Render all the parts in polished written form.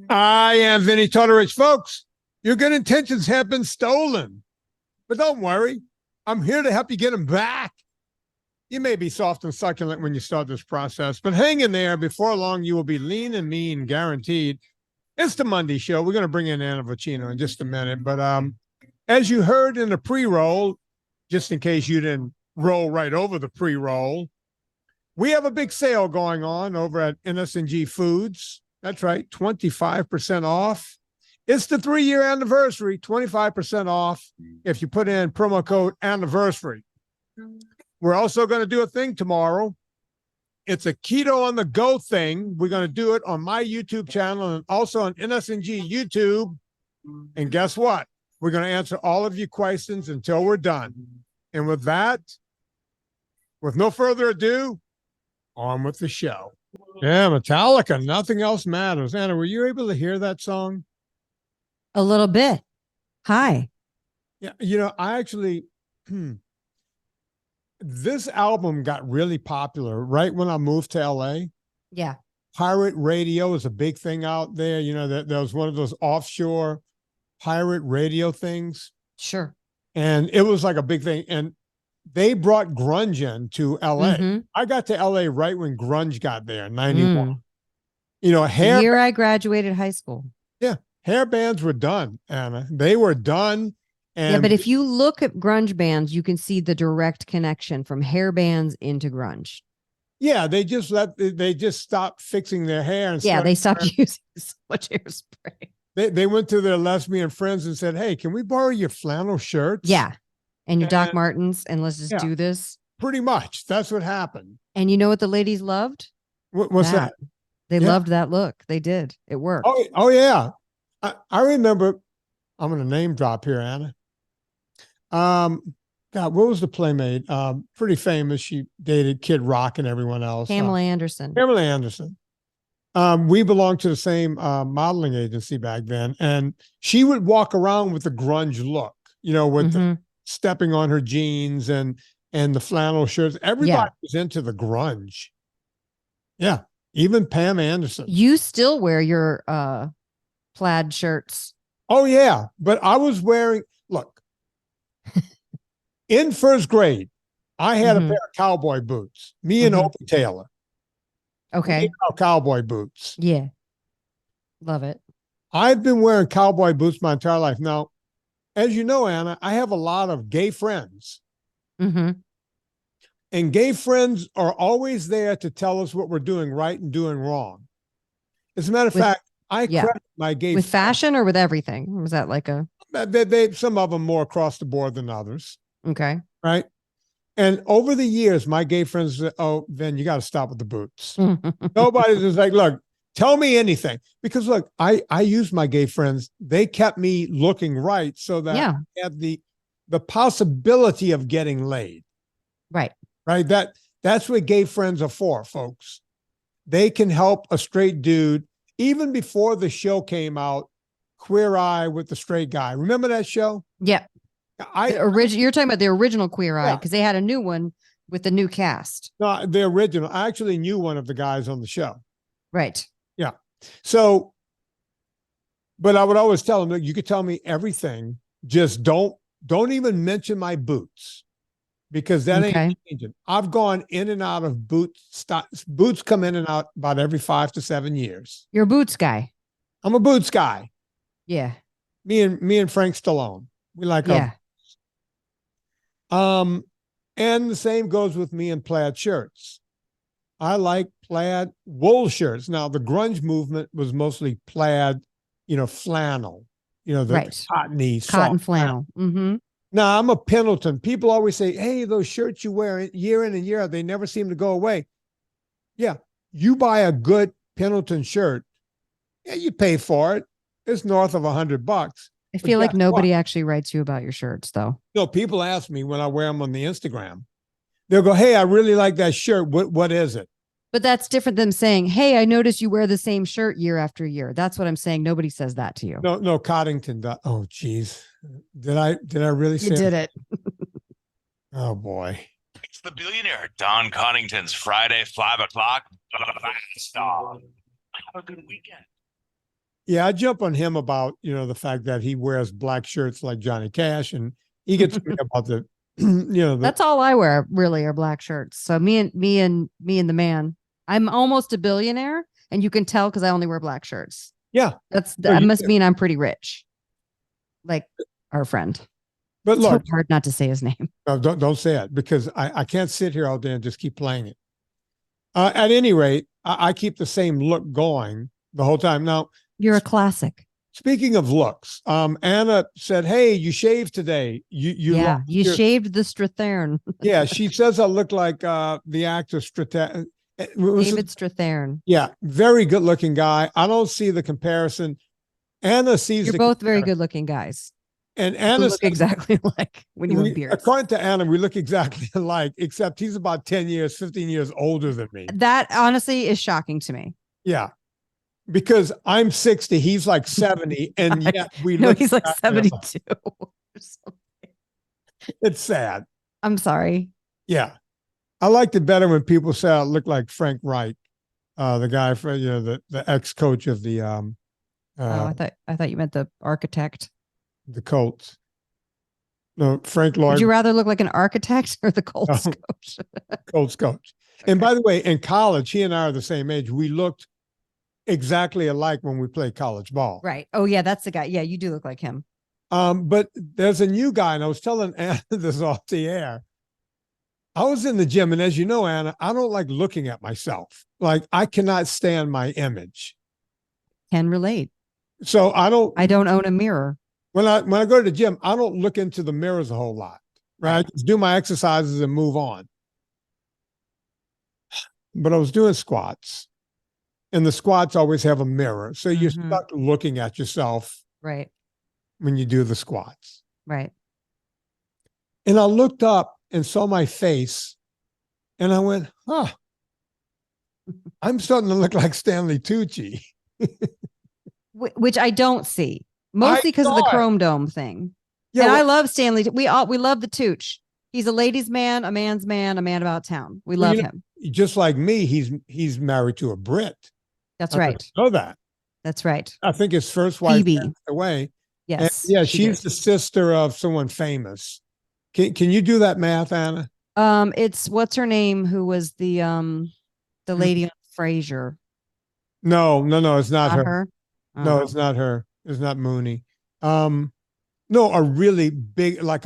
I am Vinnie Tortorich. Folks, your good intentions have been stolen. But don't worry, I'm here to help you get them back. You may be soft and succulent when you start this process, but hang in there. Before long, you will be lean and mean, guaranteed. It's the Monday show. We're going to bring in Anna Vocino in just a minute. But as you heard in the pre-roll, just in case you didn't roll right over the pre-roll, we have a big sale going on over at NSNG Foods. That's right, 25% off. It's the 3-year anniversary, 25% off if you put in promo code anniversary. We're also going to do a thing tomorrow. It's a keto on the go thing. We're going to do it on my YouTube channel and also on NSNG YouTube. And guess what? We're going to answer all of your questions until we're done. And with that, with no further ado, on with the show. Yeah, Metallica, Nothing Else Matters. Anna, were you able to hear that song? A little bit. Hi. Yeah, you know, I actually, this album got really popular right when I moved to LA. Yeah. Pirate radio is a big thing out there. You know, there was one of those offshore pirate radio things. Sure. And it was like a big thing. And they brought grunge into LA. Mm-hmm. I got to LA right when grunge got there in 91. You know, the year I graduated high school. Yeah. Hair bands were done, Anna. They were done. And yeah, but if you look at grunge bands, you can see the direct connection from hair bands into grunge. Yeah, they just stopped fixing their hair. And yeah, they stopped using so much hairspray. They went to their lesbian friends and said, hey, can we borrow your flannel shirts? Yeah. And your Doc Martens, and let's just do this. Pretty much. That's what happened. And you know what the ladies loved? What's that? They loved that look. They did. It worked. Oh yeah. I remember, I'm going to name drop here, Anna. God, what was the playmate? Pretty famous. She dated Kid Rock and everyone else. Pamela Anderson. Pamela Anderson. We belonged to the same modeling agency back then. And she would walk around with the grunge look, you know, with the stepping on her jeans and the flannel shirts. Everybody was into the grunge. Yeah. Even Pam Anderson. You still wear your plaid shirts. Oh yeah. But I was wearing, look, in first grade, I had a pair of cowboy boots. Me and Opie Taylor. Okay. Cowboy boots. Yeah. Love it. I've been wearing cowboy boots my entire life. Now, as you know, Anna, I have a lot of gay friends. And gay friends are always there to tell us what we're doing right and doing wrong. As a matter of fact, I credit my gay with fashion or with everything. Was that like a some of them more across the board than others. Okay. Right. And over the years, my gay friends said, oh, Vin, you got to stop with the boots. Nobody's just like, look, tell me anything. Because look, I used my gay friends. They kept me looking right so that I had the possibility of getting laid. Right. Right. That's what gay friends are for, folks. They can help a straight dude. Even before the show came out, Queer Eye with the Straight Guy. Remember that show? Yeah. You're talking about the original Queer Eye because they had a new one with the new cast. No, the original. I actually knew one of the guys on the show. Right. Yeah. So, but I would always tell them, you could tell me everything. Just don't even mention my boots because that ain't changing. I've gone in and out of boots. Boots come in and out about every 5 to 7 years. You're a boots guy. I'm a boots guy. Yeah. Me and Frank Stallone. We like our and the same goes with me in plaid shirts. I like plaid wool shirts. Now the grunge movement was mostly plaid, you know, flannel, you know, the cottony, cotton flannel. Now I'm a Pendleton. People always say, hey, those shirts you wear year in and year out, they never seem to go away. Yeah. You buy a good Pendleton shirt. Yeah, you pay for it. It's north of $100. I feel like nobody actually writes you about your shirts, though. No, people ask me when I wear them on the Instagram. They'll go, hey, I really like that shirt. What is it? But that's different than saying, hey, I noticed you wear the same shirt year after year. That's what I'm saying. Nobody says that to you. No, Coddington. Oh, geez. Did I really say you did it? Oh, boy. It's the billionaire Don Coddington's Friday, 5 o'clock. Have a good weekend. Yeah, I jump on him about, the fact that he wears black shirts like Johnny Cash, and he gets me about the, That's all I wear really are black shirts. So me and the man, I'm almost a billionaire, and you can tell because I only wear black shirts. yeah. That must mean I'm pretty rich. Like our friend. But It's look, so hard not to say his name. no, don't say it, because I can't sit here all day and just keep playing it. At any rate, I keep the same look going the whole time. Now, You're a classic. speaking of looks, Anna said, "Hey, you shaved today. You Shaved the Strathern. Yeah, she says I look like the actor Strathern. David Strathern. Yeah, very good looking guy. I don't see the comparison. Anna sees You're both very good looking guys. And You Anna look exactly like when you have beards. according to Anna, we look exactly alike, except he's about 10 years, 15 years older than me. That honestly is shocking to me. Yeah. Because I'm 60, he's like 70, and yet he's like 72 or something. It's sad. I'm sorry. Yeah. I liked it better when people say I look like Frank Wright, the guy for the ex-coach of the I thought you meant the architect. The Colts. No, Frank Lloyd. Would you rather look like an architect or the Colts coach? Colts coach. Okay. And by the way, in college, he and I are the same age. We looked exactly alike when we played college ball. Right. Oh yeah, that's the guy. Yeah, you do look like him. But there's a new guy, and I was telling Anna this off the air. I was in the gym, and as you know, Anna, I don't like looking at myself. Like, I cannot stand my image. Can relate. So I don't own a mirror. When I go to the gym, I don't look into the mirrors a whole lot, right? I just do my exercises and move on. But I was doing squats, and the squats always have a mirror. So you're stuck looking at yourself right when you do the squats. Right. And I looked up and saw my face, and I went, I'm starting to look like Stanley Tucci. Which I don't see. Mostly because of the Chrome Dome thing. Yeah, and I love Stanley. We love the Tooch. He's a ladies' man, a man's man, a man about town. We love him. Just like me, he's married to a Brit. That's right. I know that. That's right. I think his first wife passed away. Yes. And she's the sister of someone famous. Can you do that math, Anna? It's what's her name? Who was the lady on Frasier? No, it's not her. Uh-huh. No, it's not her. It's not Mooney. No, a really big, like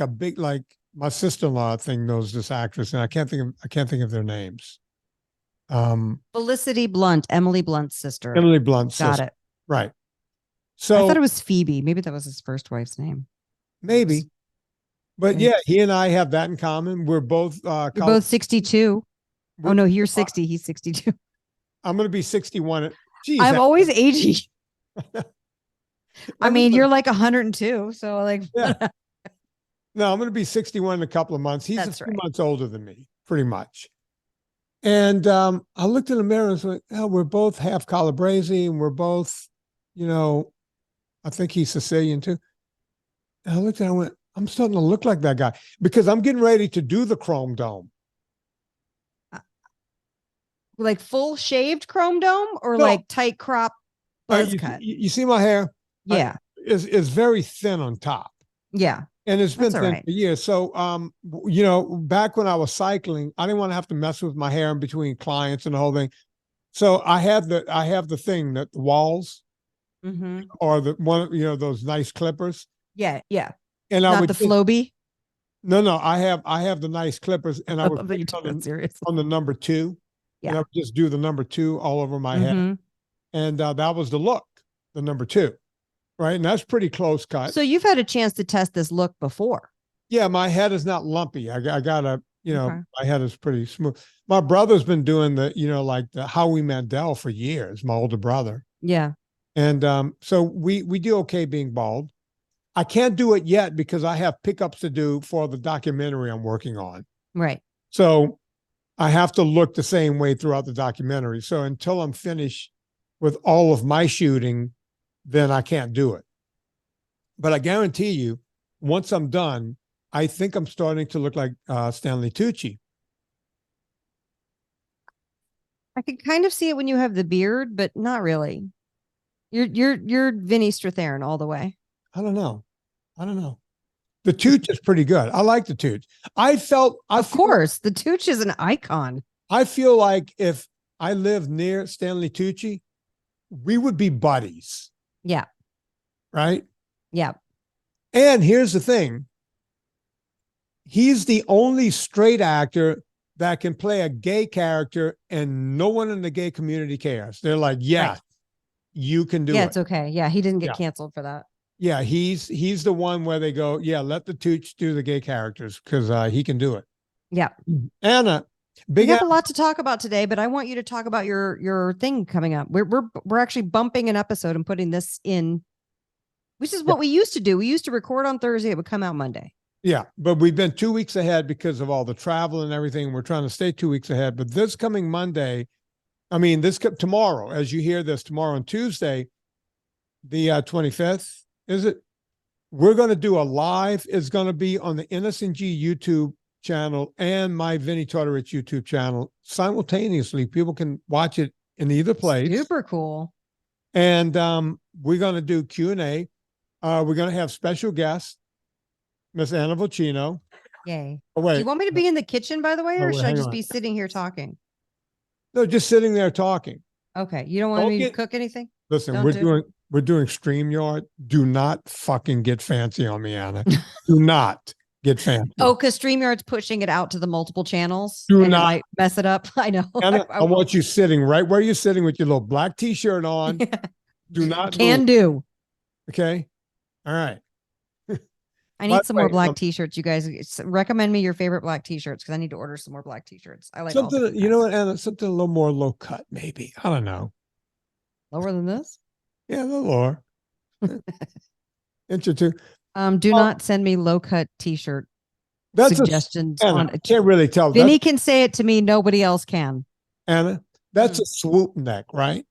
my sister-in-law, I think, knows this actress, and I can't think of their names. Felicity Blunt, Emily Blunt's sister. Emily Blunt's sister. Got it. Right. So I thought it was Phoebe. Maybe that was his first wife's name. Maybe. But yeah, he and I have that in common. We're both You're both 62. Oh no, you're 60. He's 62. I'm going to be 61. Geez, I'm always aging. I mean, you're like 102. So like, yeah. No, I'm going to be 61 in a couple of months. He's That's a few right. months older than me, pretty much. And I looked in the mirror and said, we're both half Calabrese, and we're both, I think he's Sicilian too. And I looked and I went, I'm starting to look like that guy because I'm getting ready to do the Chrome Dome. Like full shaved Chrome Dome or like tight crop buzz cut? You see my hair? Yeah. Is very thin on top. Yeah. And it's been That's thin right. for years. So, back when I was cycling, I didn't want to have to mess with my hair in between clients and the whole thing. So I have the thing that the walls or the one, those nice clippers. Yeah. Yeah. And Not I would the Flowbee. No, I have the nice clippers, and I would love that you took that seriously. on the number 2. Yeah. And I would just do the number 2 all over my head. And that was the look, the number 2. Right. And that's pretty close cut. So you've had a chance to test this look before. Yeah. My head is not lumpy. I got my head is pretty smooth. My brother's been doing the, like the Howie Mandel for years, my older brother. Yeah. And so we do okay being bald. I can't do it yet because I have pickups to do for the documentary I'm working on. Right. So I have to look the same way throughout the documentary. So until I'm finished with all of my shooting, then I can't do it. But I guarantee you, once I'm done, I think I'm starting to look like Stanley Tucci. I can kind of see it when you have the beard, but not really. You're Vinnie Strathairn all the way. I don't know. The Tooch is pretty good. I like the Tooch. Of course, the Tooch is an icon. I feel like if I lived near Stanley Tucci, we would be buddies. Yeah. Right? Yeah. And here's the thing. He's the only straight actor that can play a gay character and no one in the gay community cares. They're like, yeah, right. You can do it. Yeah, it's okay. Yeah, he didn't get canceled for that. Yeah, he's the one where they go, yeah, let the Tooch do the gay characters because he can do it. Yeah. Anna, we have a lot to talk about today, but I want you to talk about your thing coming up. We're actually bumping an episode and putting this in, which is what we used to do. We used to record on Thursday. It would come out Monday. Yeah, but we've been 2 weeks ahead because of all the travel and everything. We're trying to stay 2 weeks ahead. But this coming Monday, tomorrow, as you hear this, tomorrow and Tuesday, the 25th, is it? We're going to do a live. It's going to be on the NSNG YouTube channel and my Vinnie Tortorich YouTube channel simultaneously. People can watch it in either place. Super cool. And we're going to do Q&A. We're going to have special guests, Miss Anna Vocino. Yay. Oh, wait. Do you want me to be in the kitchen, by the way, or should I just be sitting here talking? No, just sitting there talking. Okay. You don't want me to cook anything? Listen, we're doing StreamYard. Do not fucking get fancy on me, Anna. Do not get fancy. Oh, because StreamYard's pushing it out to the multiple channels. Do and not it might mess it up. I know. Anna, I want you sitting right where you're sitting with your little black t-shirt on. Yeah. Do not do. Okay. All right. I need some more black t-shirts. You guys recommend me your favorite black t-shirts because I need to order some more black t-shirts. I like something, you know what, Anna, something a little more low cut, maybe. I don't know. Lower than this? Yeah, a little lower. Inch or two. Do not send me low cut t-shirt suggestions. Anna, I can't really tell. Vinny can say it to me. Nobody else can. Anna, that's a swoop neck, right?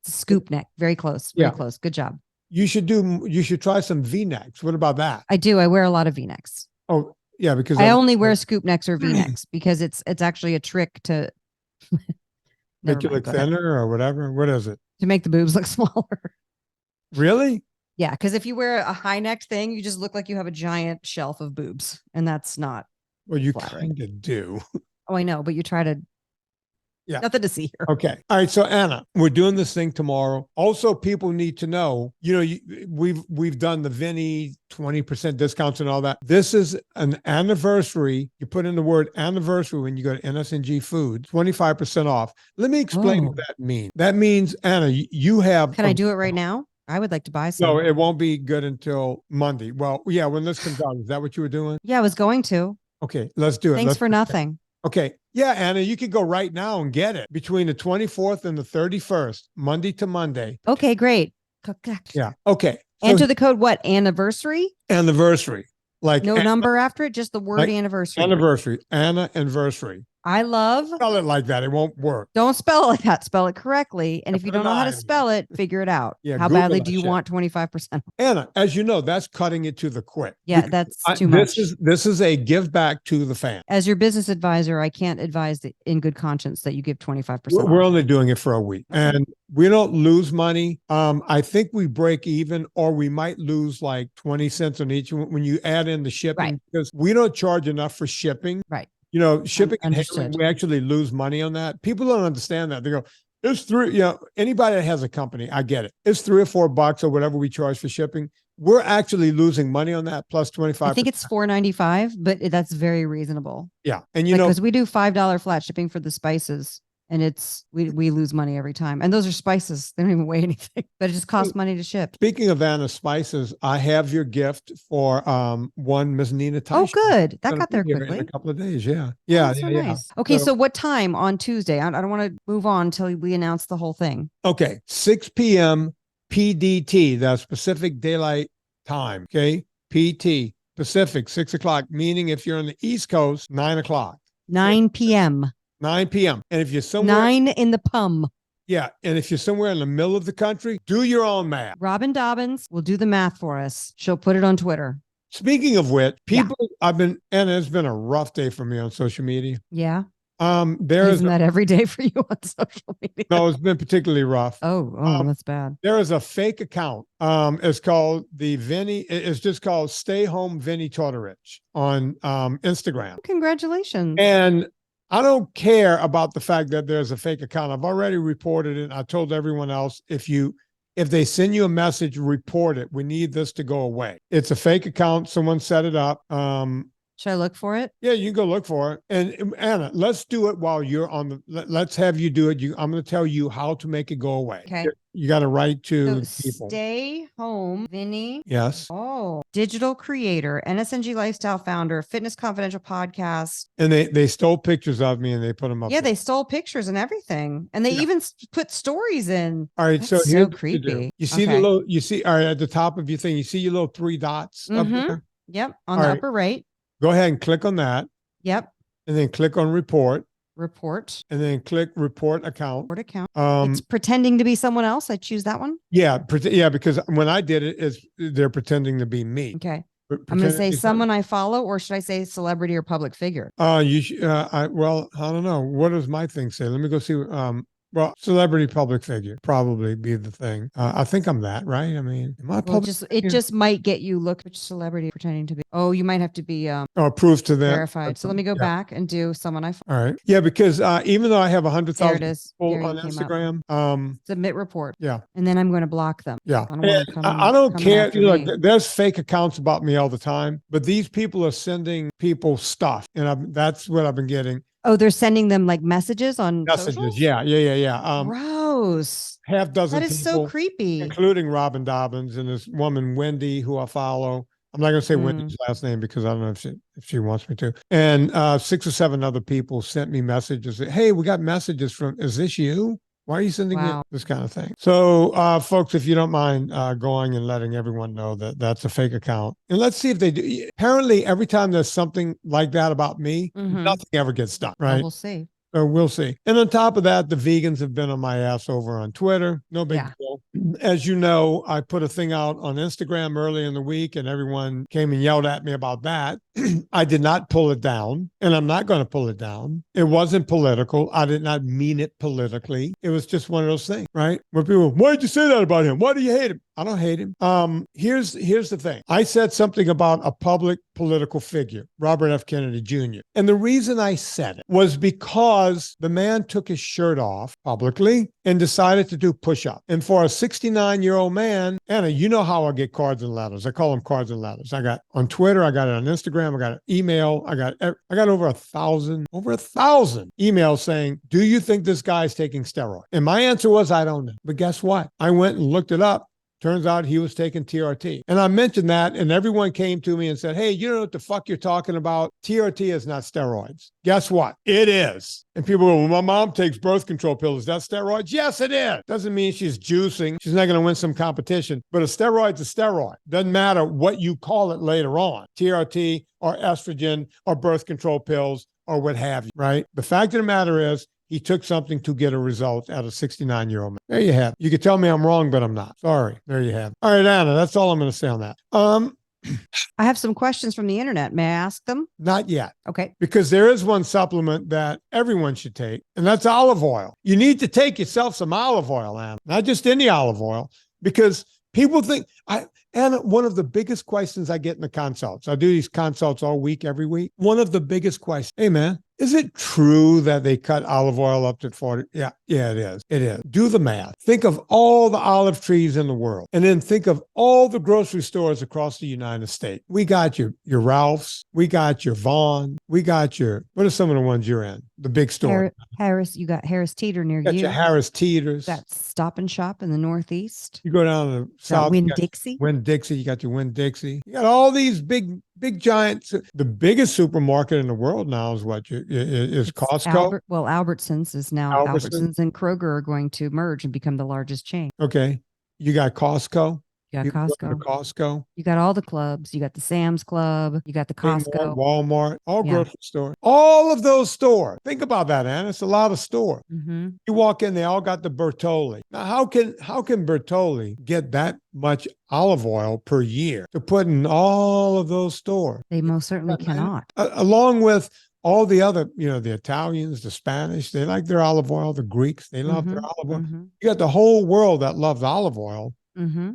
It's a scoop neck. Very close. Very close. Good job. You should try some V-necks. What about that? I do. I wear a lot of V-necks. Oh, yeah, because I only wear scoop necks or V-necks because it's actually a trick to make you look thinner or whatever. What is it? To make the boobs look smaller. Really? Yeah, because if you wear a high neck thing, you just look like you have a giant shelf of boobs, and that's not. Well, you kind of do. Oh, I know, but you try to. Yeah. Nothing to see here. Okay. All right. So Anna, we're doing this thing tomorrow. Also, people need to know, we've done the Vinnie 20% discounts and all that. This is an anniversary. You put in the word anniversary when you go to NSNG Food, 25% off. Let me explain what that means. That means, Anna, you have. Can I do it right now? I would like to buy some. No, it won't be good until Monday. Well, yeah, when this comes out. Is that what you were doing? Yeah, I was going to. Okay, let's do it. Thanks for nothing. Okay. Yeah, Anna, you could go right now and get it between the 24th and the 31st, Monday to Monday. Okay, great. Yeah. Okay. So, enter the code what? Anniversary? Anniversary. Like no number after it, just the word like anniversary. Anniversary. Anna anniversary. I love. Spell it like that. It won't work. Don't spell it like that. Spell it correctly. And if you don't know how to spell it, figure it out. Yeah, how Google badly do you want 25%? Anna, as you know, that's cutting it to the quick. Yeah, that's too much. This is a give back to the fan. As your business advisor, I can't advise in good conscience that you give 25%. We're only doing it for a week. And we don't lose money. I think we break even, or we might lose like 20 cents on each when you add in the shipping, because we don't charge enough for shipping. Right. Shipping and handling, we actually lose money on that. People don't understand that. They go, it's anybody that has a company, I get it. It's $3 or $4 or whatever we charge for shipping. We're actually losing money on that plus 25%. I think it's $4.95, but that's very reasonable. Yeah. And because we do $5 flat shipping for the spices. And we lose money every time. And those are spices. They don't even weigh anything, but it just costs money to ship. Speaking of Anna spices, I have your gift for one Miss Nina Tyson. Oh, good. That got there quickly. In a couple of days. Yeah. Yeah. Oh, yeah. Nice. Okay. So what time on Tuesday? I don't want to move on until we announce the whole thing. Okay. 6 p.m. PDT. That's Pacific Daylight Time. Okay. PT Pacific, 6 o'clock, meaning if you're on the East Coast, 9 o'clock. 9 p.m. 9 p.m. And if you're somewhere 9 in the PUM. Yeah. And if you're somewhere in the middle of the country, do your own math. Robin Dobbins will do the math for us. She'll put it on Twitter. Speaking of which, Anna, it's been a rough day for me on social media. Yeah. Isn't that every day for you on social media? No, it's been particularly rough. That's bad. There is a fake account. It's called it's just called Stay Home Vinnie Tortorich on Instagram. Congratulations. And I don't care about the fact that there's a fake account. I've already reported it. I told everyone else, if they send you a message, report it. We need this to go away. It's a fake account. Someone set it up. Should I look for it? Yeah, you can go look for it. And Anna, let's do it while you're on let's have you do it. I'm going to tell you how to make it go away. Okay. You got to write to people. Stay home, Vinnie. Yes. Oh, digital creator, NSNG lifestyle founder, Fitness Confidential podcast. And they stole pictures of me and they put them up. Yeah, they stole pictures and everything. And they even put stories in. All right. That's so creepy. You see all right, at the top of your thing, you see your little 3 dots up there? Yep. On the upper right. Go ahead and click on that. Yep. And then click on report. And then click report account. It's pretending to be someone else. I choose that one. Yeah. Because when I did it, they're pretending to be me. Okay. I'm going to say someone I follow, or should I say celebrity or public figure? I don't know. What does my thing say? Let me go see. Well, celebrity public figure probably be the thing. I think I'm that, right? I mean, am I public? It just might get you look which celebrity pretending to be. Oh, you might have to be proof to them verified. So let me go back and do someone I follow. All right. Yeah, because even though I have 100,000 people on Instagram, submit report. Yeah. And then I'm going to block them. Yeah. I don't care. There's fake accounts about me all the time, but these people are sending people stuff, and that's what I've been getting. Oh, they're sending them like messages on socials? Yeah. Gross. Half dozen. That is people, so creepy. Including Robin Dobbins and this woman, Wendy, who I follow. I'm not going to say Wendy's last name because I don't know if she wants me to. And 6 or 7 other people sent me messages. Hey, we got messages from, is this you? Why are you sending me this kind of thing? So, folks, if you don't mind going and letting everyone know that that's a fake account. And let's see if they do. Apparently, every time there's something like that about me, nothing ever gets done, right? Well, we'll see. So we'll see. And on top of that, the vegans have been on my ass over on Twitter. No big deal. As you know, I put a thing out on Instagram early in the week and everyone came and yelled at me about that. I did not pull it down and I'm not going to pull it down. It wasn't political. I did not mean it politically. It was just one of those things, right? Where people, why did you say that about him? Why do you hate him? I don't hate him. Here's the thing. I said something about a public political figure, Robert F. Kennedy Jr. And the reason I said it was because the man took his shirt off publicly and decided to do push-up. And for a 69-year-old man, Anna, you know how I get cards and letters. I call them cards and letters. I got on Twitter, I got it on Instagram, I got an email, I got over 1,000 emails saying, do you think this guy's taking steroids? And my answer was, I don't know. But guess what? I went and looked it up. Turns out he was taking TRT. And I mentioned that, and everyone came to me and said, hey, you know what the fuck you're talking about? TRT is not steroids. Guess what? It is. And people go, well, my mom takes birth control pills. Is that steroids? Yes, it is. Doesn't mean she's juicing. She's not going to win some competition. But a steroid's a steroid. Doesn't matter what you call it later on. TRT or estrogen or birth control pills or what have you, right? The fact of the matter is, he took something to get a result out of 69-year-old man. There you have it. You could tell me I'm wrong, but I'm not. Sorry. There you have it. All right, Anna, that's all I'm going to say on that. I have some questions from the internet. May I ask them? Not yet. Okay. Because there is one supplement that everyone should take, and that's olive oil. You need to take yourself some olive oil, Anna. Not just any olive oil, because people think, Anna, one of the biggest questions I get in the consults, I do these consults all week, every week. One of the biggest questions, hey, man, is it true that they cut olive oil up to 40? Yeah, it is. It is. Do the math. Think of all the olive trees in the world, and then think of all the grocery stores across the United States. We got your Ralph's. We got your Vaughn. We got what are some of the ones you're in? The big store. Harris, you got Harris Teeter near you. Got your Harris Teeters. That's Stop and Shop in the Northeast. You go down to the south. Winn-Dixie. Winn-Dixie. You got your Winn-Dixie. You got all these big giants. The biggest supermarket in the world now is what is Costco. Albertsons is now Albertsons and Kroger are going to merge and become the largest chain. Okay. You got Costco. You got Costco. Costco. You got all the clubs. You got the Sam's Club. You got the Costco. Walmart. All grocery stores. All of those stores. Think about that, Anna. It's a lot of stores. Mm-hmm. You walk in, they all got the Bertolli. Now, how can Bertolli get that much olive oil per year to put in all of those stores? They most certainly cannot. Along with all the other, the Italians, the Spanish, they like their olive oil. The Greeks, they love their olive oil. You got the whole world that loves olive oil.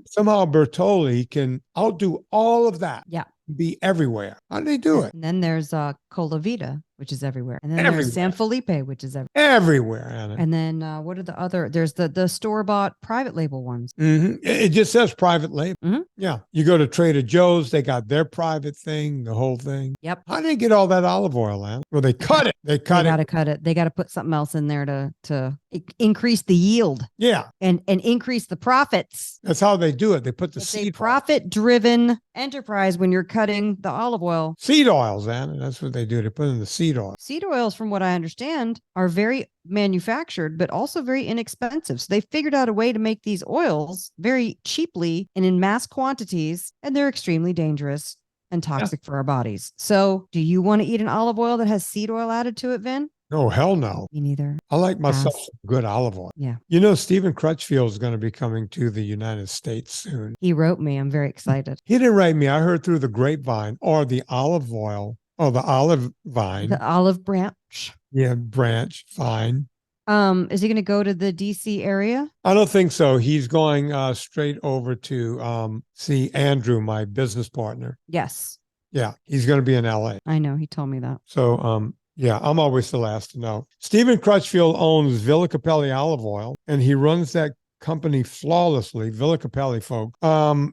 Somehow Bertolli can outdo all of that. Yeah. Be everywhere. How do they do it? And then there's Cola Vita, which is everywhere. And then there's San Felipe, which is everywhere. Anna. And then what are the other? There's the store-bought private label ones. It just says private label. Yeah. You go to Trader Joe's, they got their private thing, the whole thing. Yep. How do they get all that olive oil, Anna? Well, they cut it. They got to cut it. They got to put something else in there to increase the yield. Yeah. And increase the profits. That's how they do it. They put the seed. It's a profit-driven enterprise when you're cutting the olive oil. Seed oils, Anna. That's what they do. They put in the seed oil. Seed oils, from what I understand, are very manufactured, but also very inexpensive. So they figured out a way to make these oils very cheaply and in mass quantities, and they're extremely dangerous and toxic for our bodies. So do you want to eat an olive oil that has seed oil added to it, Vin? No, hell no. Me neither. I like myself some good olive oil. Yeah. Stephen Crutchfield is going to be coming to the United States soon. He wrote me. I'm very excited. He didn't write me. I heard through the grapevine or the olive oil or the olive vine. The olive branch. Yeah, branch, vine. Is he going to go to the DC area? I don't think so. He's going straight over to see Andrew, my business partner. Yes. Yeah, he's going to be in LA. I know. He told me that. So, yeah, I'm always the last to know. Stephen Crutchfield owns Villa Capelli Olive Oil, and he runs that company flawlessly. Villa Capelli, folk.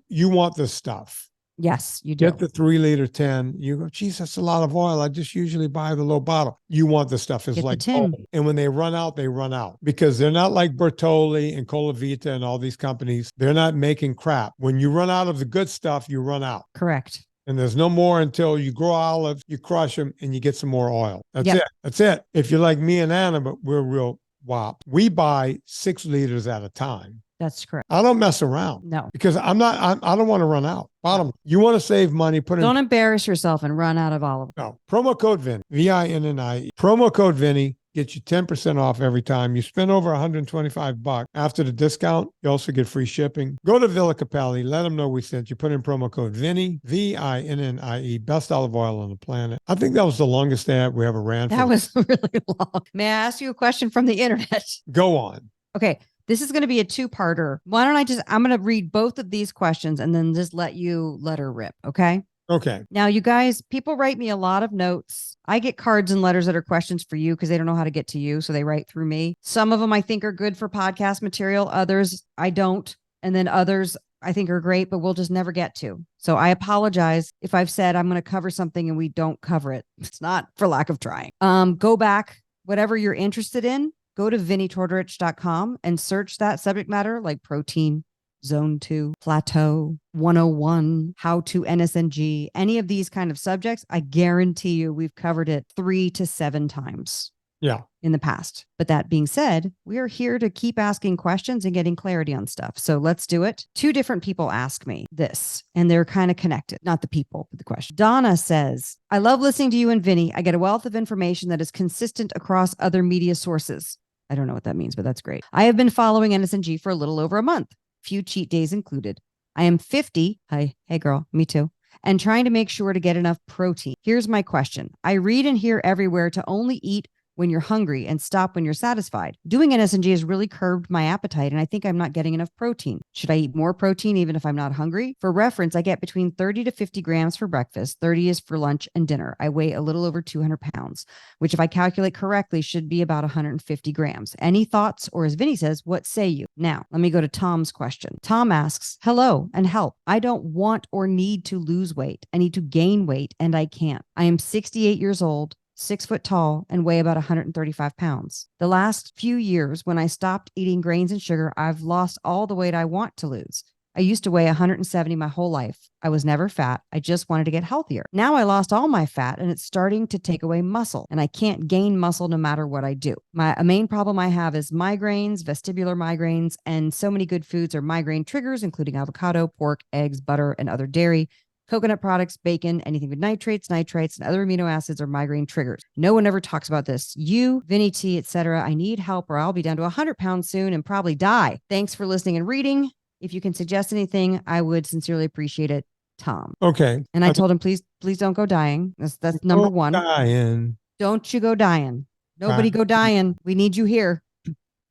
You want this stuff. Yes, you do. Get the 3-liter 10. You go, geez, that's a lot of oil. I just usually buy the low bottle. You want the stuff. It's like gold. And when they run out, they run out because they're not like Bertolli and Cola Vita and all these companies. They're not making crap. When you run out of the good stuff, you run out. Correct. And there's no more until you grow olives, you crush them, and you get some more oil. That's it. That's it. If you're like me and Anna, but we're real wop, we buy 6 liters at a time. That's correct. I don't mess around. No. Because I don't want to run out. Bottom, you want to save money, don't embarrass yourself and run out of olive oil. No. Promo code Vinnie, VINNIE. Promo code Vinnie gets you 10% off every time. You spend over $125. After the discount, you also get free shipping. Go to Villa Capelli. Let them know we sent you. Put in promo code Vinnie, VINNIE. Best olive oil on the planet. I think that was the longest ad we ever ran. That was really long. May I ask you a question from the internet? Go on. Okay. This is going to be a 2-parter. Why don't I'm going to read both of these questions and then just let her rip. Okay. Okay. Now, you guys, people write me a lot of notes. I get cards and letters that are questions for you because they don't know how to get to you. So they write through me. Some of them I think are good for podcast material. Others I don't. And then others I think are great, but we'll just never get to. So I apologize if I've said I'm going to cover something and we don't cover it. It's not for lack of trying. Go back, whatever you're interested in. Go to VinnieTortorich.com and search that subject matter like protein, zone 2, plateau, 101, how to NSNG, any of these kind of subjects. I guarantee you we've covered it 3 to 7 times. Yeah. In the past. But that being said, we are here to keep asking questions and getting clarity on stuff. So let's do it. 2 different people ask me this, and they're kind of connected. Not the people, but the question. Donna says, I love listening to you and Vinnie. I get a wealth of information that is consistent across other media sources. I don't know what that means, but that's great. I have been following NSNG for a little over a month. Few cheat days included. I am 50. Hi. Hey, girl. Me too. And trying to make sure to get enough protein. Here's my question. I read and hear everywhere to only eat when you're hungry and stop when you're satisfied. Doing NSNG has really curbed my appetite, and I think I'm not getting enough protein. Should I eat more protein even if I'm not hungry? For reference, I get between 30 to 50 grams for breakfast. 30 is for lunch and dinner. I weigh a little over 200 pounds, which if I calculate correctly should be about 150 grams. Any thoughts? Or as Vinnie says, what say you? Now, let me go to Tom's question. Tom asks, hello and help. I don't want or need to lose weight. I need to gain weight and I can't. I am 68 years old. 6 foot tall and weigh about 135 pounds. The last few years, when I stopped eating grains and sugar, I've lost all the weight I want to lose. I used to weigh 170 my whole life. I was never fat. I just wanted to get healthier. Now I lost all my fat and it's starting to take away muscle, and I can't gain muscle no matter what I do. A main problem I have is migraines, vestibular migraines, and so many good foods are migraine triggers, including avocado, pork, eggs, butter, and other dairy. Coconut products, bacon, anything with nitrates, and other amino acids are migraine triggers. No one ever talks about this. You, Vinnie T, etc. I need help or I'll be down to 100 pounds soon and probably die. Thanks for listening and reading. If you can suggest anything, I would sincerely appreciate it. Tom. Okay. And I told him, please don't go dying. That's number 1. Dying. Don't you go dying. Nobody go dying. We need you here.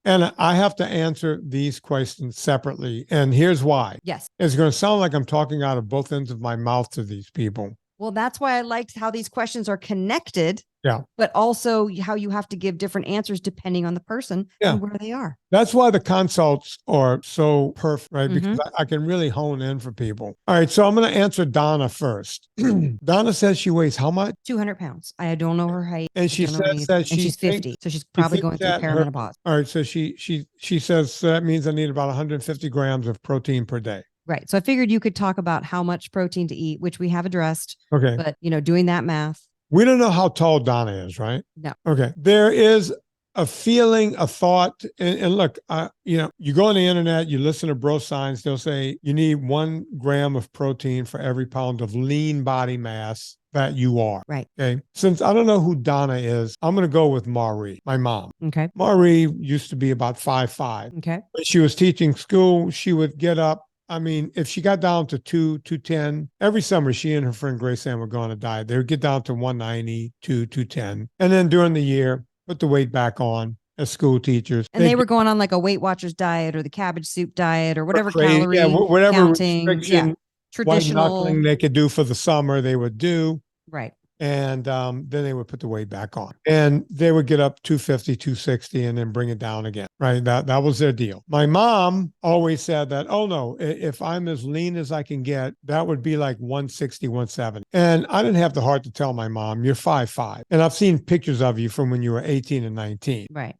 And I have to answer these questions separately. And here's why. Yes. It's going to sound like I'm talking out of both ends of my mouth to these people. Well, that's why I liked how these questions are connected. Yeah. But also how you have to give different answers depending on the person and where they are. That's why the consults are so perfect, right? Because I can really hone in for people. All right. So I'm going to answer Donna first. Donna says she weighs how much? 200 pounds. I don't know her height. And she says that she's 50. So she's probably going through perimenopause. All right. So she says that means I need about 150 grams of protein per day. Right. So I figured you could talk about how much protein to eat, which we have addressed. Okay. But, doing that math. We don't know how tall Donna is, right? No. Okay. There is a feeling, a thought, and look, you go on the internet, you listen to bro science, they'll say you need 1 gram of protein for every pound of lean body mass that you are. Right. Okay. Since I don't know who Donna is, I'm going to go with Marie, my mom. Okay. Marie used to be about 5'5". Okay. When she was teaching school, she would get up. I mean, if she got down to 210, every summer she and her friend Grace Ann would go on a diet. They would get down to 190, 210. And then during the year, put the weight back on as school teachers. And they were going on like a Weight Watchers diet or the cabbage soup diet or whatever calorie whatever counting, traditional they could do for the summer, they would do. Right. And then they would put the weight back on. And they would get up 250, 260, and then bring it down again, right? That was their deal. My mom always said that, oh, no, if I'm as lean as I can get, that would be like 160, 170. And I didn't have the heart to tell my mom, you're 5'5". And I've seen pictures of you from when you were 18 and 19. Right.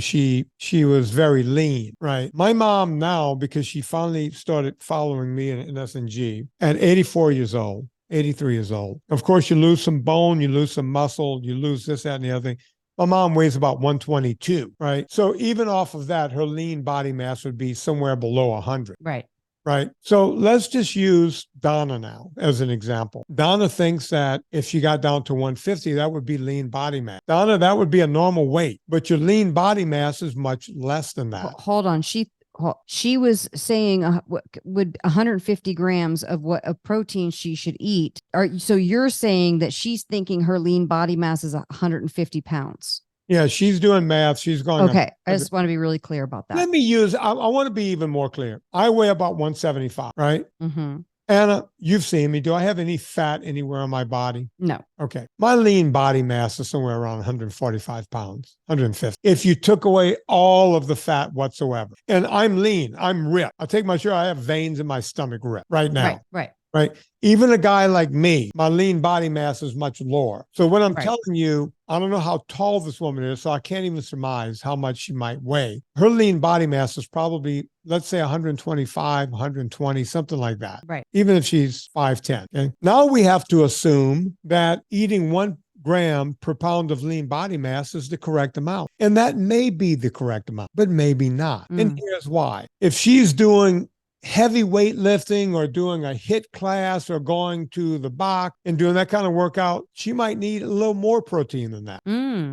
She was very lean, right? My mom now, because she finally started following me in NSNG at 84 years old, 83 years old. Of course, you lose some bone, you lose some muscle, you lose this, that, and the other thing. My mom weighs about 122, right? So even off of that, her lean body mass would be somewhere below 100. Right. Right. So let's just use Donna now as an example. Donna thinks that if she got down to 150, that would be lean body mass. Donna, that would be a normal weight, but your lean body mass is much less than that. Hold on. She was saying would 150 grams of protein she should eat. So you're saying that she's thinking her lean body mass is 150 pounds. Yeah, she's doing math. She's going. Okay. I just want to be really clear about that. I want to be even more clear. I weigh about 175, right? Mm-hmm. Anna, you've seen me. Do I have any fat anywhere on my body? No. Okay. My lean body mass is somewhere around 145 pounds, 150. If you took away all of the fat whatsoever, and I'm lean, I'm ripped. I'll take my shirt. I have veins in my stomach ripped right now. Right. Even a guy like me, my lean body mass is much lower. So when I'm telling you, I don't know how tall this woman is, so I can't even surmise how much she might weigh. Her lean body mass is probably, let's say 125, 120, something like that. Right. Even if she's 5'10". Okay. Now we have to assume that eating 1 gram per pound of lean body mass is the correct amount. And that may be the correct amount, but maybe not. And here's why. If she's doing heavy weightlifting or doing a HIIT class or going to the box and doing that kind of workout, she might need a little more protein than that.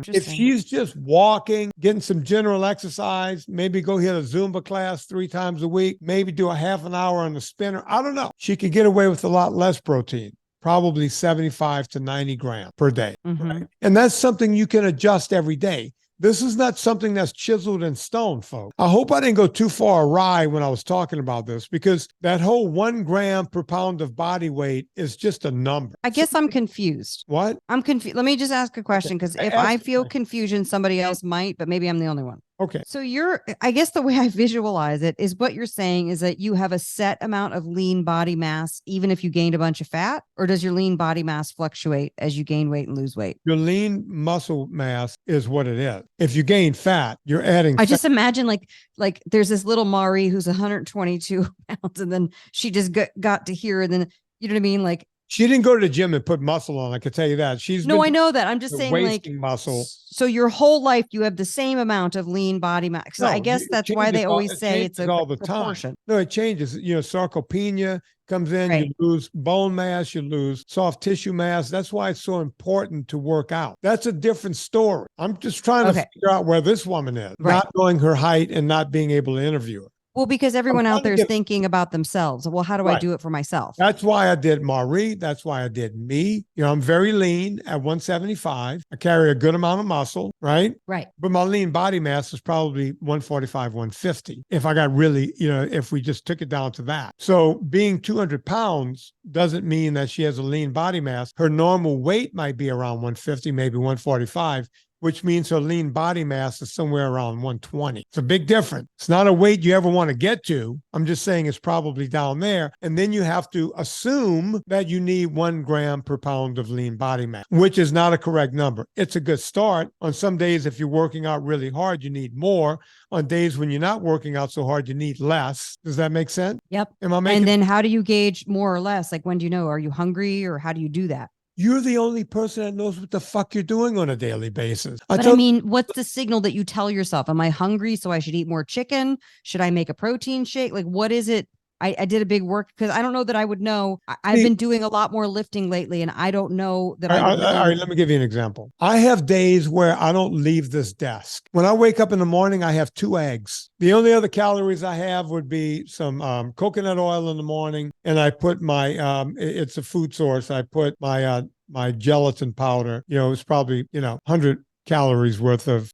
If she's just walking, getting some general exercise, maybe go hit a Zumba class 3 times a week, maybe do a half an hour on the spinner, I don't know. She could get away with a lot less protein, probably 75 to 90 grams per day. Right? And that's something you can adjust every day. This is not something that's chiseled in stone, folks. I hope I didn't go too far awry when I was talking about this, because that whole 1 gram per pound of body weight is just a number. I guess I'm confused. What? I'm confused. Let me just ask a question, because if I feel confusion, somebody else might, but maybe I'm the only one. Okay. So I guess the way I visualize it is what you're saying is that you have a set amount of lean body mass, even if you gained a bunch of fat, or does your lean body mass fluctuate as you gain weight and lose weight? Your lean muscle mass is what it is. If you gain fat, you're adding. I just imagine like there's this little Mari who's 122 pounds, and then she just got to here, and then, you know what I mean? Like, she didn't go to the gym and put muscle on. I can tell you that. I know that. I'm just saying, like, muscle. So your whole life you have the same amount of lean body mass. So I guess that's why they always say it's all the proportion. Time. No, it changes. Sarcopenia comes in. You lose bone mass. You lose soft tissue mass. That's why it's so important to work out. That's a different story. I'm just trying to figure out where this woman is, not knowing her height and not being able to interview her. Well, because everyone out there is thinking about themselves. Well, how do I do it for myself? That's why I did Marie. That's why I did me. You know, I'm very lean at 175. I carry a good amount of muscle, right? Right. But my lean body mass is probably 145, 150. If I got really, you know, if we just took it down to that. So being 200 pounds doesn't mean that she has a lean body mass. Her normal weight might be around 150, maybe 145. Which means her lean body mass is somewhere around 120. It's a big difference. It's not a weight you ever want to get to. I'm just saying it's probably down there. And then you have to assume that you need 1 gram per pound of lean body mass, which is not a correct number. It's a good start. On some days, if you're working out really hard, you need more. On days when you're not working out so hard, you need less. Does that make sense? Yep. And then how do you gauge more or less? Like, when do you know? Are you hungry, or how do you do that? You're the only person that knows what the fuck you're doing on a daily basis. I mean, what's the signal that you tell yourself? Am I hungry, so I should eat more chicken? Should I make a protein shake? Like, what is it? I did a big work because I don't know that I would know. I've been doing a lot more lifting lately, and I don't know that I would know. All right, let me give you an example. I have days where I don't leave this desk. When I wake up in the morning, I have 2 eggs. The only other calories I have would be some coconut oil in the morning, and I put my, it's a food source. I put my gelatin powder, you know, it's probably, 100 calories worth of,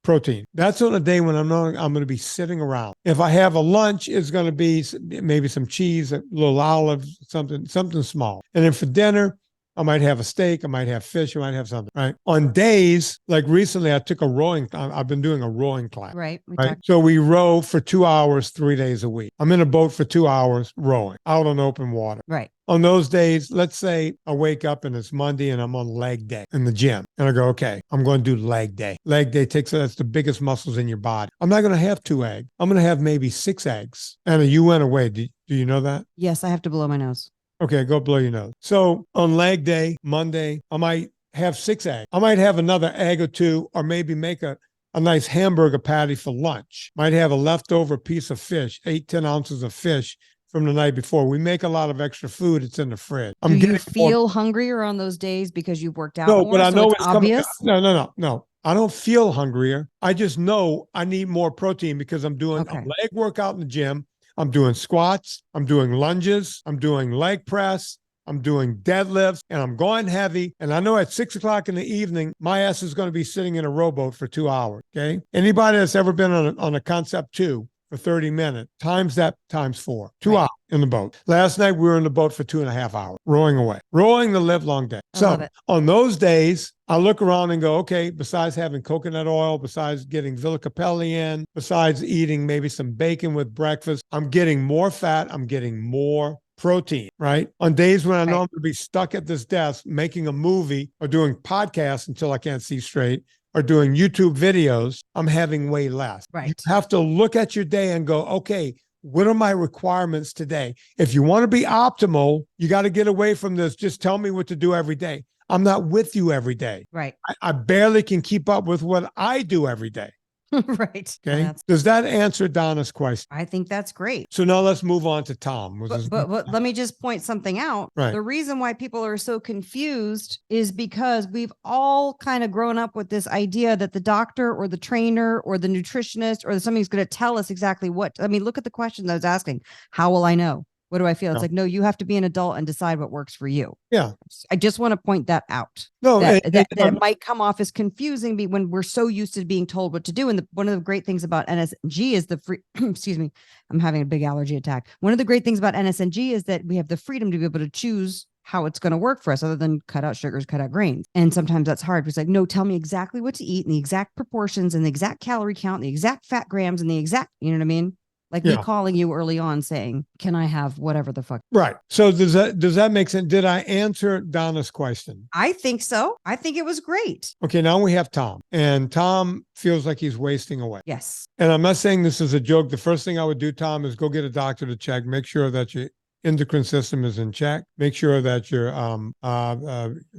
protein. That's on a day when I'm going to be sitting around. If I have a lunch, it's going to be maybe some cheese, a little olive, something small. And then for dinner, I might have a steak, I might have fish, I might have something, right? On days, like recently, I took I've been doing a rowing class. Right. So we row for 2 hours, 3 days a week. I'm in a boat for 2 hours rowing out on open water. Right. On those days, let's say I wake up and it's Monday and I'm on leg day in the gym. And I go, okay, I'm going to do leg day. Leg day that's the biggest muscles in your body. I'm not going to have 2 eggs. I'm going to have maybe 6 eggs. Anna, you went away. Do you know that? Yes, I have to blow my nose. Okay, go blow your nose. So on leg day, Monday, I might have 6 eggs. I might have another egg or 2, or maybe make a nice hamburger patty for lunch. Might have a leftover piece of fish, 8-10 ounces of fish from the night before. We make a lot of extra food. It's in the fridge. Do you feel hungrier on those days because you've worked out more? No, but I know it's obvious. No. I don't feel hungrier. I just know I need more protein because I'm doing a leg workout in the gym. I'm doing squats, I'm doing lunges, I'm doing leg press, I'm doing deadlifts, and I'm going heavy. And I know at 6 o'clock in the evening, my ass is going to be sitting in a rowboat for 2 hours, okay? Anybody that's ever been on a Concept 2 for 30 minutes, times that times 4, 2 hours in the boat. Last night, we were in the boat for 2.5 hours, rowing away, rowing the live long day. So on those days, I look around and go, okay, besides having coconut oil, besides getting Villa Capelli in, besides eating maybe some bacon with breakfast, I'm getting more fat, I'm getting more protein, right? On days when I know I'm going to be stuck at this desk making a movie or doing podcasts until I can't see straight, or doing YouTube videos, I'm having way less. Right. You have to look at your day and go, okay, what are my requirements today? If you want to be optimal, you got to get away from this. Just tell me what to do every day. I'm not with you every day. Right. I barely can keep up with what I do every day. Right. Okay. Does that answer Donna's question? I think that's great. So now let's move on to Tom. But let me just point something out. Right. The reason why people are so confused is because we've all kind of grown up with this idea that the doctor or the trainer or the nutritionist or somebody's going to tell us exactly what. I mean, look at the question I was asking. How will I know? What do I feel? It's like, no, you have to be an adult and decide what works for you. Yeah. I just want to point that out. No, that it might come off as confusing when we're so used to being told what to do. And one of the great things about NSNG is the free, excuse me, I'm having a big allergy attack. One of the great things about NSNG is that we have the freedom to be able to choose how it's going to work for us other than cut out sugars, cut out grains. And sometimes that's hard. It's like, no, tell me exactly what to eat and the exact proportions and the exact calorie count, and the exact fat grams and the exact, you know what I mean? Like me calling you early on saying, can I have whatever the fuck? Right. So does that make sense? Did I answer Donna's question? I think so. I think it was great. Okay. Now we have Tom, and Tom feels like he's wasting away. Yes. And I'm not saying this is a joke. The first thing I would do, Tom, is go get a doctor to check, make sure that your endocrine system is in check, make sure that your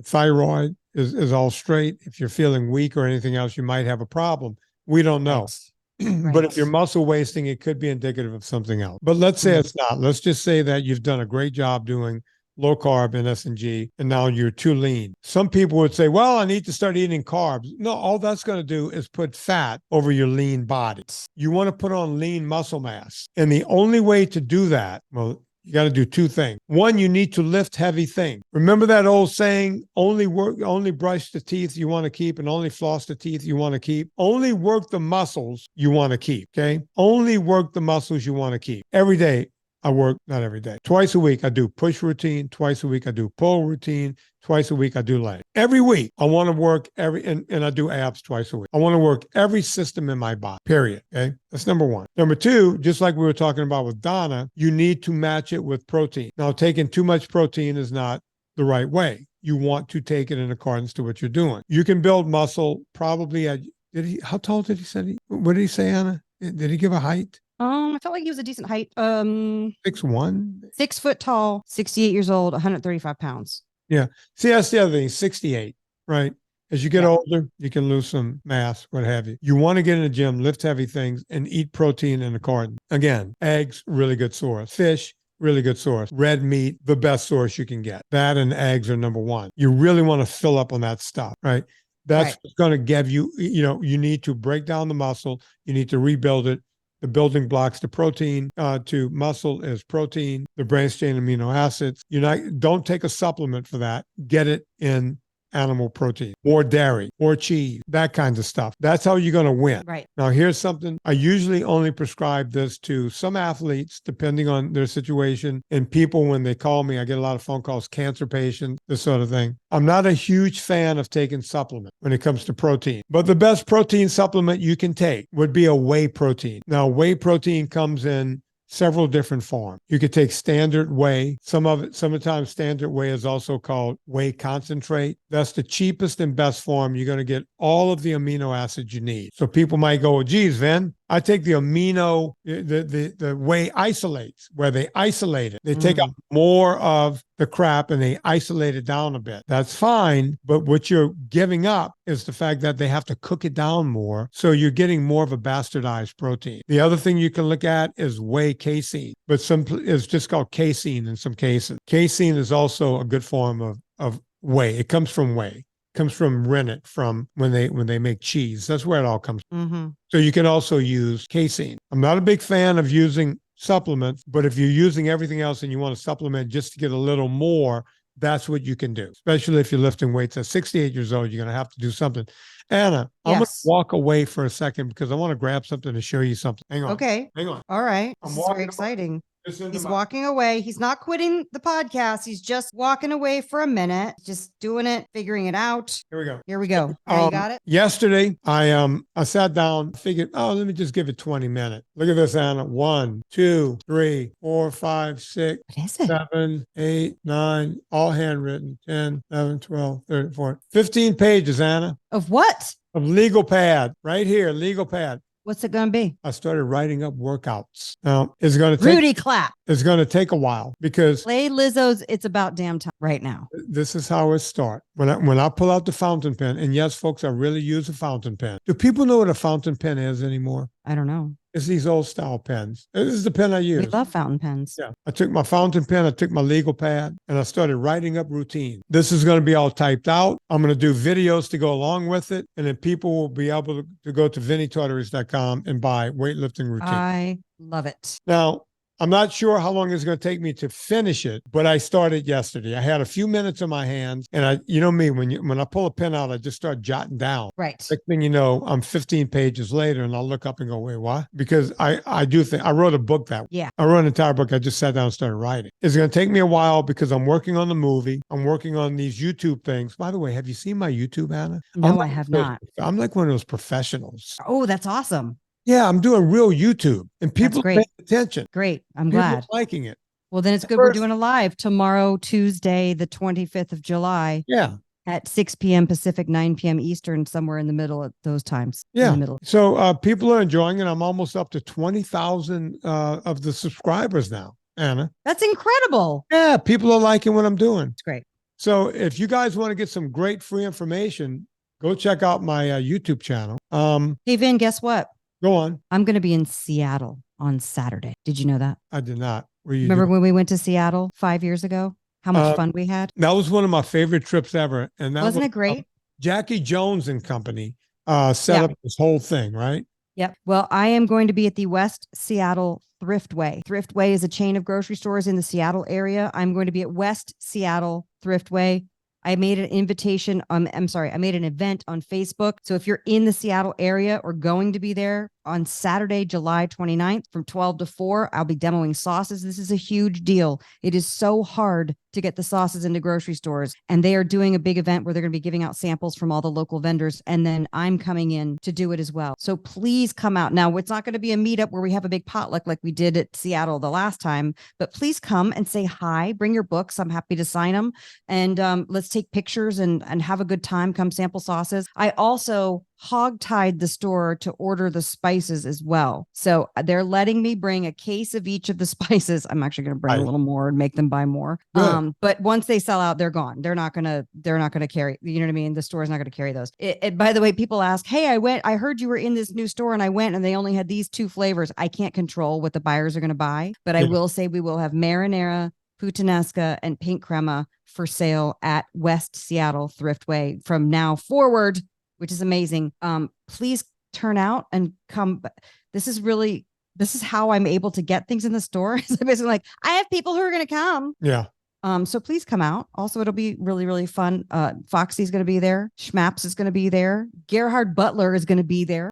thyroid is all straight. If you're feeling weak or anything else, you might have a problem. We don't know. Right. Right. But if you're muscle wasting, it could be indicative of something else. But let's say it's not. Let's just say that you've done a great job doing low carb NSNG, and now you're too lean. Some people would say, well, I need to start eating carbs. No, all that's going to do is put fat over your lean body. You want to put on lean muscle mass. And the only way to do that, well, you got to do two things. One, you need to lift heavy things. Remember that old saying, only brush the teeth you want to keep and only floss the teeth you want to keep. Only work the muscles you want to keep, okay? Only work the muscles you want to keep. Every day, I work, not every day. Twice a week, I do push routine. Twice a week, I do pull routine. Twice a week, I do leg. Every week, I want to work and I do abs twice a week. I want to work every system in my body, period. Okay. That's number one. Number two, just like we were talking about with Donna, you need to match it with protein. Now, taking too much protein is not the right way. You want to take it in accordance to what you're doing. You can build muscle probably at, how tall did he say? What did he say, Anna? Did he give a height? I felt like he was a decent height. 6'1"? 6 foot tall, 68 years old, 135 pounds. Yeah. See, that's the other thing, 68, right? As you get older, you can lose some mass, what have you. You want to get in the gym, lift heavy things, and eat protein in accordance. Again, eggs, really good source. Fish, really good source. Red meat, the best source you can get. That and eggs are number one. You really want to fill up on that stuff, right? That's going to give you, you need to break down the muscle. You need to rebuild it. The building blocks to protein, to muscle is protein, the branched chain amino acids. Don't take a supplement for that. Get it in animal protein or dairy or cheese, that kind of stuff. That's how you're going to win. Right. Now, here's something. I usually only prescribe this to some athletes, depending on their situation. And people, when they call me, I get a lot of phone calls, cancer patients, this sort of thing. I'm not a huge fan of taking supplement when it comes to protein, but the best protein supplement you can take would be a whey protein. Now, whey protein comes in several different forms. You could take standard whey. Sometimes standard whey is also called whey concentrate. That's the cheapest and best form. You're going to get all of the amino acids you need. So people might go, well, geez, Vin, I take the the whey isolates, where they isolate it. They take out more of the crap and they isolate it down a bit. That's fine. But what you're giving up is the fact that they have to cook it down more. So you're getting more of a bastardized protein. The other thing you can look at is whey casein, but it's just called casein in some cases. Casein is also a good form of whey. It comes from whey. Comes from rennet, from when they make cheese. That's where it all comes from. So you can also use casein. I'm not a big fan of using supplements, but if you're using everything else and you want to supplement just to get a little more, that's what you can do, especially if you're lifting weights. At 68 years old, you're going to have to do something. Anna, I'm going to walk away for a second because I want to grab something to show you something. Hang on. Okay. Hang on. All right. This is very exciting. He's walking away. He's not quitting the podcast. He's just walking away for a minute, just doing it, figuring it out. Here we go. Here we go. You got it? Yesterday, I sat down, figured, let me just give it 20 minutes. Look at this, Anna. 1, 2, 3, 4, 5, 6, What is it? 7, 8, 9, all handwritten. 10, 11, 12, 13, 14, 15 pages, Anna. Of what? Of legal pad. Right here, legal pad. What's it going to be? I started writing up workouts. Now, it's going to Rudy clap. It's going to take a while because play Lizzo's It's About Damn Time right now. This is how it starts. When I pull out the fountain pen, and yes, folks, I really use a fountain pen. Do people know what a fountain pen is anymore? I don't know. It's these old style pens. This is the pen I use. We love fountain pens. Yeah. I took my fountain pen, I took my legal pad, and I started writing up routine. This is going to be all typed out. I'm going to do videos to go along with it. And then people will be able to go to VinnieTortorich.com and buy weightlifting routine. I love it. Now, I'm not sure how long it's going to take me to finish it, but I started yesterday. I had a few minutes in my hands, and you know me, when I pull a pen out, I just start jotting down. Right. Next thing you know, I'm 15 pages later, and I'll look up and go, wait, what? Because I do think I wrote a book that way. Yeah. I wrote an entire book. I just sat down and started writing. It's going to take me a while because I'm working on the movie. I'm working on these YouTube things. By the way, have you seen my YouTube, Anna? No, I have not. I'm like one of those professionals. Oh, that's awesome. Yeah, I'm doing real YouTube, and people pay attention. Great. I'm People glad. liking it. Well, then it's good we're doing a live tomorrow, Tuesday, the 25th of July. Yeah. At 6 p.m. Pacific, 9 p.m. Eastern, somewhere in the middle at those times. Yeah. In the middle. So people are enjoying it. I'm almost up to 20,000 of the subscribers now, Anna. That's incredible. Yeah, people are liking what I'm doing. It's great. So if you guys want to get some great free information, go check out my YouTube channel. Hey, Vin, guess what? Go on. I'm going to be in Seattle on Saturday. Did you know that? I did not. Remember when we went to Seattle 5 years ago? how much fun we had. That was one of my favorite trips ever. And that Wasn't it great? Jackie Jones and Company set up this whole thing, right? Yep. Well, I am going to be at the West Seattle Thriftway. Thriftway is a chain of grocery stores in the Seattle area. I'm going to be at West Seattle Thriftway. I made an invitation. I made an event on Facebook. So if you're in the Seattle area or going to be there on Saturday, July 29th from 12 to 4, I'll be demoing sauces. This is a huge deal. It is so hard to get the sauces into grocery stores. And they are doing a big event where they're going to be giving out samples from all the local vendors. And then I'm coming in to do it as well. So please come out. Now, it's not going to be a meetup where we have a big potluck like we did at Seattle the last time, but please come and say hi. Bring your books. I'm happy to sign them. And let's take pictures and have a good time. Come sample sauces. I also hog-tied the store to order the spices as well. So they're letting me bring a case of each of the spices. I'm actually going to bring a little more and make them buy more. But once they sell out, they're gone. They're not going to carry, you know what I mean? The store's not going to carry those. By the way, people ask, hey, I heard you were in this new store and I went and they only had these 2 flavors. I can't control what the buyers are going to buy, but I will say we will have marinara, puttanesca, and pink crema for sale at West Seattle Thriftway from now forward, which is amazing. Please turn out and come. This is how I'm able to get things in the store. It's basically like, I have people who are going to come. Yeah. So please come out. Also, it'll be really, really fun. Foxy's going to be there. Schmaps is going to be there. Gerhard Butler is going to be there.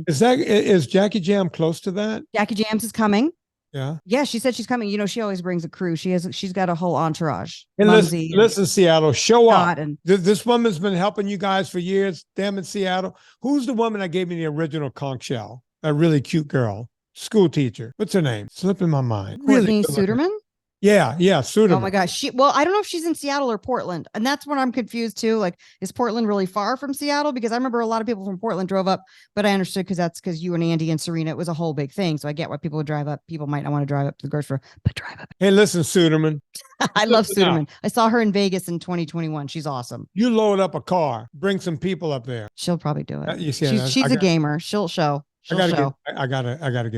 Is Jackie Jam close to that? Jackie Jams is coming. Yeah. She said she's coming. You know, she always brings a crew. She's got a whole entourage. And listen, Seattle, show up. And this woman's been helping you guys for years. Damn it, Seattle. Who's the woman that gave me the original conch shell? A really cute girl, school teacher. What's her name? Slipping my mind. Courtney Suderman? Yeah, Suderman. Oh my gosh. I don't know if she's in Seattle or Portland. And that's when I'm confused too. Like, is Portland really far from Seattle? Because I remember a lot of people from Portland drove up, but I understood because you and Andy and Serena, it was a whole big thing. So I get why people would drive up. People might not want to drive up to the grocery store, but drive up. Hey, listen, Suderman. I love Suderman. I saw her in Vegas in 2021. She's awesome. You load up a car, bring some people up there. She'll probably do it. You see, she's a gamer. She'll show. I gotta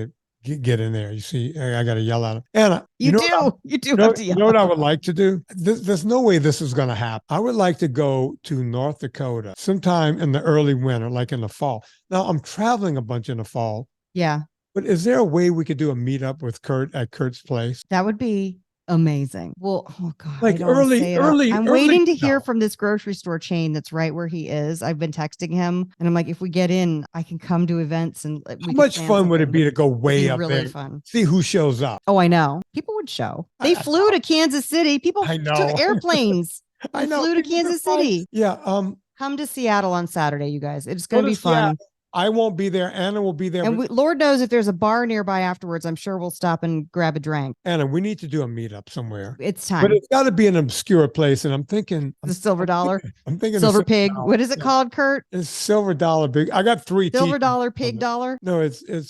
get in there. You see, I got to yell at him. Anna, you do have to yell. You know what I would like to do? There's no way this is going to happen. I would like to go to North Dakota sometime in the early winter, like in the fall. Now, I'm traveling a bunch in the fall. Yeah. But is there a way we could do a meetup with Kurt at Kurt's place? That would be amazing. Well, oh God. Like early. I'm waiting to hear from this grocery store chain that's right where he is. I've been texting him and I'm like, if we get in, I can come to events and how much fun would it be to go way up really there? Fun. See who shows up. Oh, I know. People would show. They flew to Kansas City. People took airplanes. I know. Flew to Kansas City. Yeah. Come to Seattle on Saturday, you guys. It's going to be fun. I won't be there. Anna will be there. And Lord knows if there's a bar nearby afterwards, I'm sure we'll stop and grab a drink. Anna, we need to do a meetup somewhere. It's time. But it's got to be an obscure place. And I'm thinking. The Silver Dollar. I'm thinking. Silver Pig. What is it called, Kurt? It's Silver Dollar Pig. I got 3 Silver Dollar, Pig Dollar. No, it's it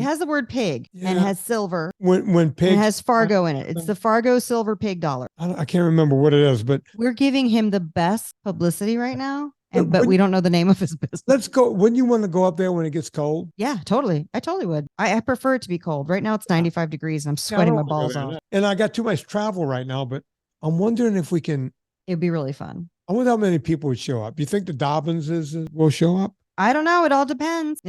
has the word pig and has silver. When pig. It has Fargo in it. It's the Fargo Silver Pig Dollar. I can't remember what it is, but. We're giving him the best publicity right now. But we don't know the name of his business. Let's go. Wouldn't you want to go up there when it gets cold? Yeah, totally. I totally would. I prefer it to be cold. Right now it's 95 degrees and I'm sweating my balls off. And I got too much travel right now, but I'm wondering if we can. It'd be really fun. I wonder how many people would show up. You think the Dobbinses will show up? I don't know. It all depends.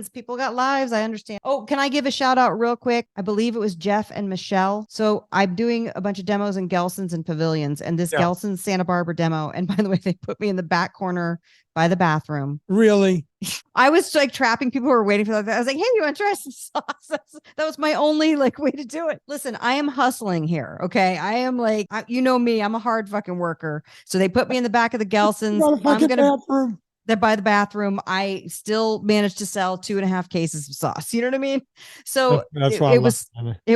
People got lives. I understand. Oh, can I give a shout out real quick? I believe it was Jeff and Michelle. So I'm doing a bunch of demos in Gelson's and Pavilions and this Gelson's Santa Barbara demo. And by the way, they put me in the back corner by the bathroom. Really? I was like trapping people who were waiting for that. I was like, hey, you want to try some sauce? That was my only way to do it. Listen, I am hustling here. Okay. I am like, you know me, I'm a hard fucking worker. So they put me in the back of the Gelson's. Bathroom. That by the bathroom, I still managed to sell 2.5 cases of sauce. You know what I mean? So it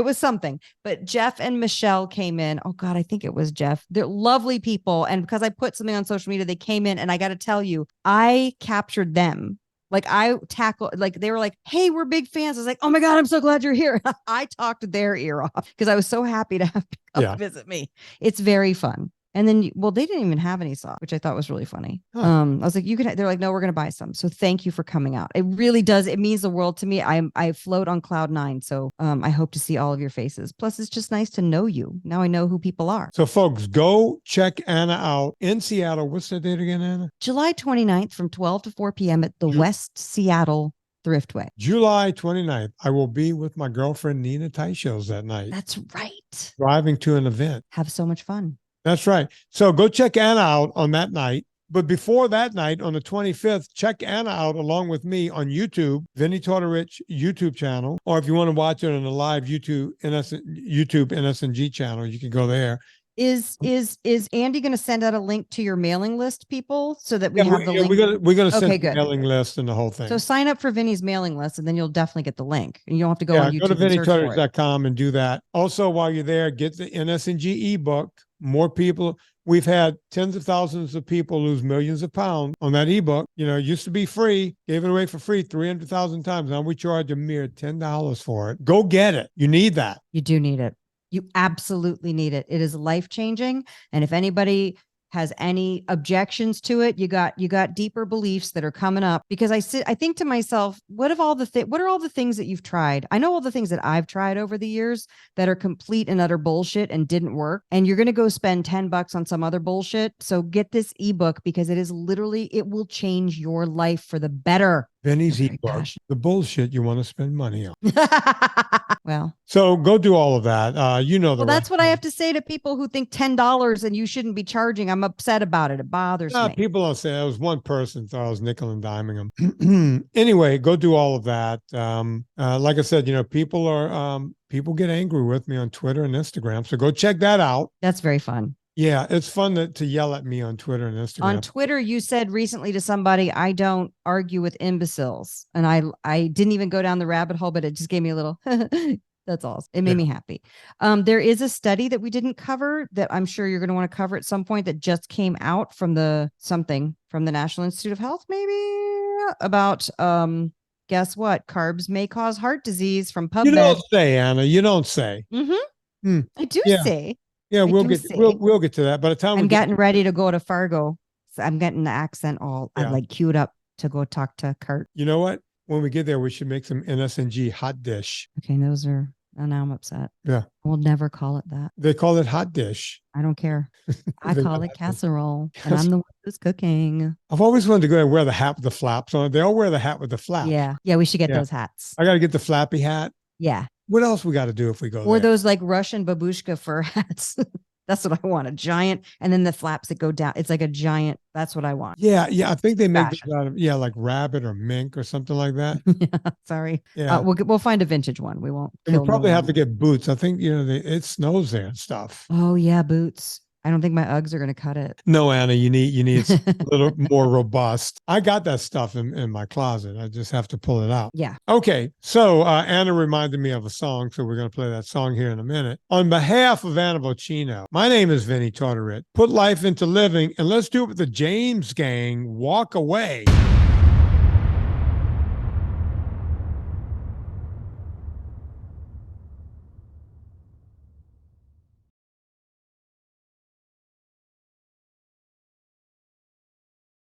was something. But Jeff and Michelle came in. Oh God, I think it was Jeff. They're lovely people. And because I put something on social media, they came in and I got to tell you, I captured them. Like they were like, hey, we're big fans. I was like, oh my God, I'm so glad you're here. I talked their ear off because I was so happy to have people visit me. It's very fun. And then, well, they didn't even have any socks, which I thought was really funny. Huh. I was like, they're like, no, we're going to buy some. So thank you for coming out. It really does. It means the world to me. I float on cloud 9. So I hope to see all of your faces. Plus, it's just nice to know you. Now I know who people are. So folks, go check Anna out in Seattle. What's the date again, Anna? July 29th from 12 to 4 p.m. at the West Seattle Thriftway. July 29th. I will be with my girlfriend, Nina Teichels, that night. That's right. Driving to an event. Have so much fun. That's right. So go check Anna out on that night. But before that night, on the 25th, check Anna out along with me on YouTube, Vinnie Tortorich YouTube channel. Or if you want to watch it on the live YouTube NSNG channel, you can go there. Is Andy going to send out a link to your mailing list, people, so that we have the link? We're gonna send Okay, the good. mailing list and the whole thing. So sign up for Vinny's mailing list, and then you'll definitely get the link. And you don't have to go on YouTube. Go to and search for it. VinnieTortorich.com and do that. Also, while you're there, get the NSNG ebook. More people. We've had tens of thousands of people lose millions of pounds on that ebook. You know, it used to be free, gave it away for free 300,000 times. Now we charge a mere $10 for it. Go get it. You need that. You do need it. You absolutely need it. It is life-changing. And if anybody has any objections to it, you got deeper beliefs that are coming up, because I think to myself, what are all the things that you've tried? I know all the things that I've tried over the years that are complete and utter bullshit and didn't work. And you're going to go spend $10 on some other bullshit. So get this ebook, because it will change your life for the better. Vinnie's ebook, the bullshit you want to spend money on. Well, so go do all of that. That's what I have to say to people who think $10 and you shouldn't be charging. I'm upset about it. It bothers me. People don't say. It was one person thought I was nickel and diming them. Anyway, go do all of that. Like I said, people get angry with me on Twitter and Instagram. So go check that out. That's very fun. Yeah, it's fun to yell at me on Twitter and Instagram. On Twitter, you said recently to somebody, I don't argue with imbeciles. And I didn't even go down the rabbit hole, but it just gave me a little, that's all. It made me happy. There is a study that we didn't cover that I'm sure you're going to want to cover at some point that just came out from the National Institute of Health, maybe, about, guess what? Carbs may cause heart disease from PubMed. You don't say, Anna. You don't say. Mm-hmm. I do say. Yeah, we'll get to that. By the time I'm getting ready to go to Fargo, so I'm getting the accent all I like queued up to go talk to Kurt. You know what? When we get there, we should make some NSNG hot dish. Okay, those are. Oh, now I'm upset. Yeah, we'll never call it that. They call it hot dish. I don't care. I call it casserole, and I'm the one who's cooking. I've always wanted to go and wear the hat with the flaps on it. They all wear the hat with the flaps. Yeah, we should get those hats. I got to get the flappy hat. Yeah. What else we got to do if we go there? Or those like Russian babushka fur hats. That's what I want. A giant, and then the flaps that go down. It's like a giant. That's what I want. Yeah. I think they make it out of like rabbit or mink or something like that. Yeah. Sorry. Yeah. We'll find a vintage one. We won't. We'll probably have to get boots. I think it snows there and stuff. Oh yeah, boots. I don't think my Uggs are going to cut it. No, Anna, you need a little more robust. I got that stuff in my closet. I just have to pull it out. Yeah. Okay. So Anna reminded me of a song, so we're going to play that song here in a minute. On behalf of Anna Vocino, my name is Vinnie Tortorich. Put life into living, and let's do it with the James Gang. Walk Away.